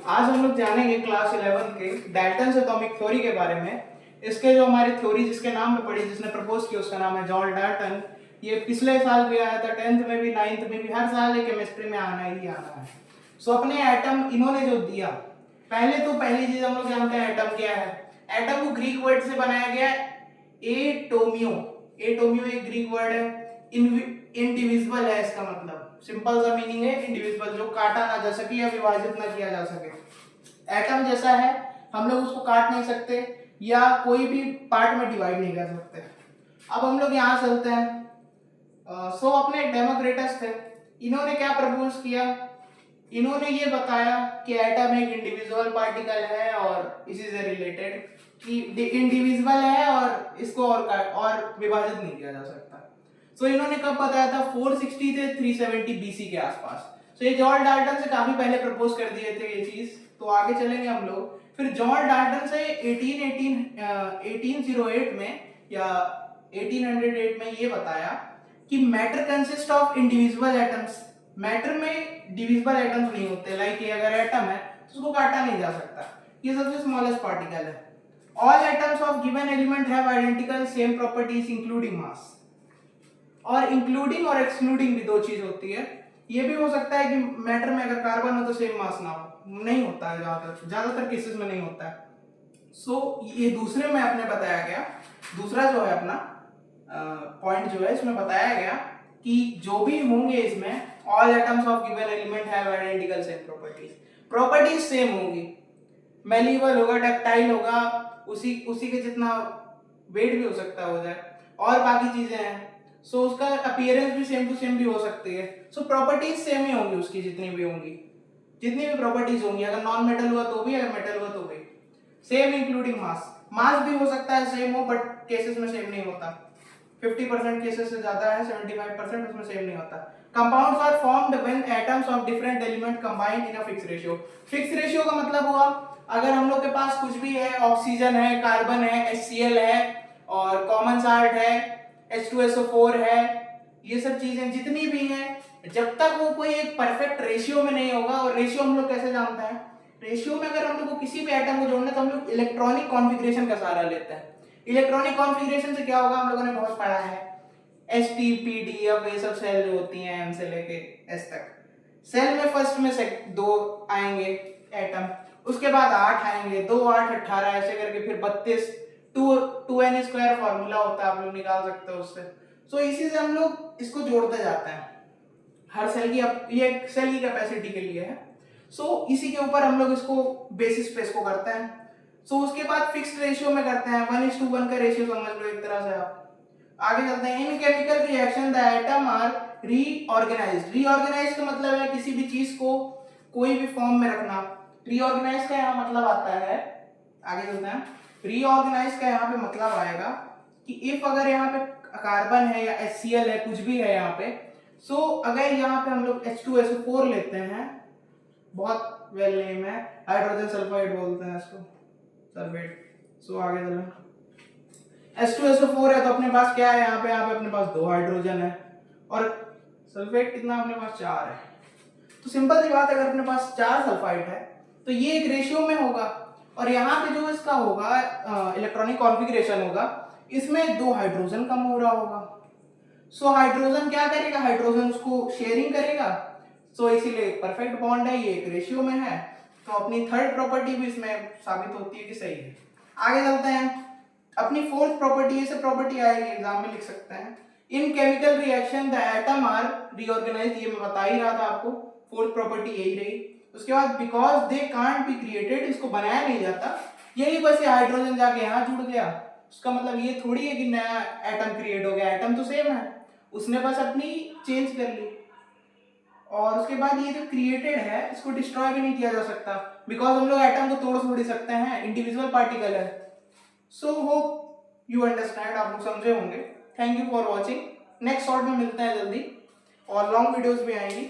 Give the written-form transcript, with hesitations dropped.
आज हम लोग जानेंगे क्लास 11 के डाल्टन्स एटॉमिक थ्योरी के बारे में। इसके जो हमारी थ्योरी जिसके नाम पे पढ़ी, जिसने प्रपोज किया, उसका नाम है जॉन डाल्टन। ये पिछले साल भी आया था, 10th में भी 9th में भी, हर साल ये केमिस्ट्री में आना ही आना है। सो अपने एटम इन्होंने जो दिया, पहली चीज हम लोग जानते हैं एटम क्या है। एटम को ग्रीक वर्ड से बनाया गया एटोमियो। एटोमियो एक ग्रीक वर्ड है, इंडिविजिबल है, इसका मतलब सिंपल सा मीनिंग है इंडिविजिबल, जो काटा ना जा सके या विभाजित ना किया जा सके। एटम जैसा है, हम लोग उसको काट नहीं सकते या कोई भी पार्ट में डिवाइड नहीं कर सकते। अब हम लोग यहाँ चलते हैं। सो अपने डेमोक्रेटस थे, इन्होंने क्या प्रपोज किया, इन्होंने ये बताया कि एटम एक इंडिविजुअल पार्टिकल है और इसी से रिलेटेड कि इंडिविजिबल है और इसको और विभाजित नहीं किया जा सकता। सो इन्होंने कब बताया था, 460 से 370 बीसी के आसपास। सो ये जॉन डाल्टन से काफी पहले प्रपोज कर दिए थे ये चीज। तो आगे चलेंगे हम लोग। फिर जॉन डाल्टन से 1808 में या 1808 में ये बताया कि matter consist of individual atoms. Matter में डिविजिबल एटम्स नहीं होते। लाइक ये अगर एटम है तो उसको काटा नहीं जा सकता, ये सबसे स्मॉलेस्ट पार्टिकल है। All atoms of given element have identical same properties including mass. और इंक्लूडिंग और एक्सक्लूडिंग भी दो चीज होती है। ये भी हो सकता है कि मैटर में अगर कार्बन हो तो सेम मास ना हो, नहीं होता है, ज्यादातर केसेस में नहीं होता है। सो ये दूसरे में अपने बताया गया, दूसरा जो है अपना पॉइंट जो है इसमें बताया गया कि जो भी होंगे इसमें, all atoms of given element have identical same properties. Properties same होंगी, मेलिएबल होगा, डक्टाइल होगा, उसी के जितना वेट भी हो सकता है हो जाए, और बाकी चीजें हैं। सो उसका अपीयरेंस भी सेम टू सेम भी हो सकती है। सो प्रॉपर्टीज सेम ही होंगी उसकी, जितनी भी होंगी, जितनी भी प्रॉपर्टीज होंगी। अगर नॉन मेटल हुआ तो भी, अगर मेटल हुआ तो भी सेम, इंक्लूडिंग मास। मास भी हो सकता है सेम हो, बट केसेस में सेम नहीं होता। 50% केसेस से ज्यादा है, 75% उसमें सेम नहीं होता। Compounds are formed when atoms of different element combined in a fix ratio. Fix ratio का मतलब हुआ, अगर हम लोग के पास कुछ भी है, ऑक्सीजन है, कार्बन है, HCl है, और कॉमन साल्ट है, H2SO4 है, ये सब चीजें जितनी भी हैं, जब तक वो कोई एक परफेक्ट रेशियो में नहीं होगा। और रेशियो हम लोग कैसे जानते हैं, रेशियो में अगर हम लोग को किसी भी एटम को जोड़ना है तो हम लोग इलेक्ट्रॉनिक कॉन्फ़िगरेशन का सहारा लेते हैं। इलेक्ट्रॉनिक कॉन्फ़िगरेशन से क्या होगा, हम लोगों ने बहुत पढ़ा है, STPD, अब ये सब सेल जो होती हैं M से लेके S तक। सेल में फर्स्ट में से 2 आएंगे एटम, उसके बाद 8 आएंगे, 2 8 18, ऐसे करके फिर 32, 2n स्क्वायर फॉर्मूला होता है, आप लोग निकाल सकते हो उससे। सो इसी से हम लोग इसको जोड़ते जाते हैं। हर सेल की, ये एक सेल की कैपेसिटी के लिए है। सो इसी के ऊपर हम लोग इसको बेसिस पे इसको करते हैं। सो उसके बाद फिक्स्ड रेशियो में करते हैं, 1:1 का रेशियो समझ लो एक तरह से आप। आगे चलते हैं। In chemical reaction the atom are reorganised. Reorganise का मतलब है किसी भी चीज को कोई भी फॉर्म में रखना। रीऑर्गेनाइज का यहाँ मतलब आता है, आगे चलते हैं, रीऑर्गेनाइज का यहाँ पे मतलब आएगा कि इफ अगर यहाँ पे कार्बन है या HCl है, कुछ भी है यहाँ पे, सो अगर यहाँ पे हम लोग H2SO4 लेते हैं, बहुत वेल नेम है, हाइड्रोजन सल्फाइड बोलते हैं इसको, सल्फेट। सो आगे चलें। H2SO4 है तो अपने पास क्या है, यहाँ पे अपने पास 2 हाइड्रोजन है, और सल्फेट कितना अपने पास 4 है। तो सिंपल सी बात है, अगर अपने पास 4 सल्फाइड है तो ये एक रेशियो में होगा, और यहाँ पे जो इसका होगा इलेक्ट्रॉनिक कॉन्फ़िगरेशन होगा, इसमें 2 हाइड्रोजन कम हो रहा होगा। सो हाइड्रोजन क्या करेगा, हाइड्रोजन उसको शेयरिंग करेगा। सो इसीलिए एक परफेक्ट बॉन्ड है, ये एक रेशियो में है। तो अपनी थर्ड प्रॉपर्टी भी इसमें साबित होती है कि सही है। आगे चलते हैं। अपनी फोर्थ प्रॉपर्टी, ऐसे प्रॉपर्टी आएगी एग्जाम में, लिख सकते हैं, in chemical reaction the atom are reorganised. ये मैं बता ही रहा था आपको, फोर्थ प्रॉपर्टी यही रही। उसके बाद because they can't be created, इसको बनाया नहीं जाता। यही बस ये हाइड्रोजन जाके यहाँ जुड़ गया, उसका मतलब ये थोड़ी है कि नया एटम क्रिएट हो गया, एटम तो सेम है, उसने बस अपनी चेंज कर ली। और उसके बाद ये जो क्रिएटेड है इसको डिस्ट्रॉय भी नहीं किया जा सकता, बिकॉज हम लोग एटम को तोड़ थोड़ी सकते हैं, इंडिविजुअल पार्टिकल है। सो होप यू अंडरस्टैंड, आप लोग समझे होंगे। Thank you for watching. Next short में मिलते हैं जल्दी, और लॉन्ग वीडियोस भी आएंगी।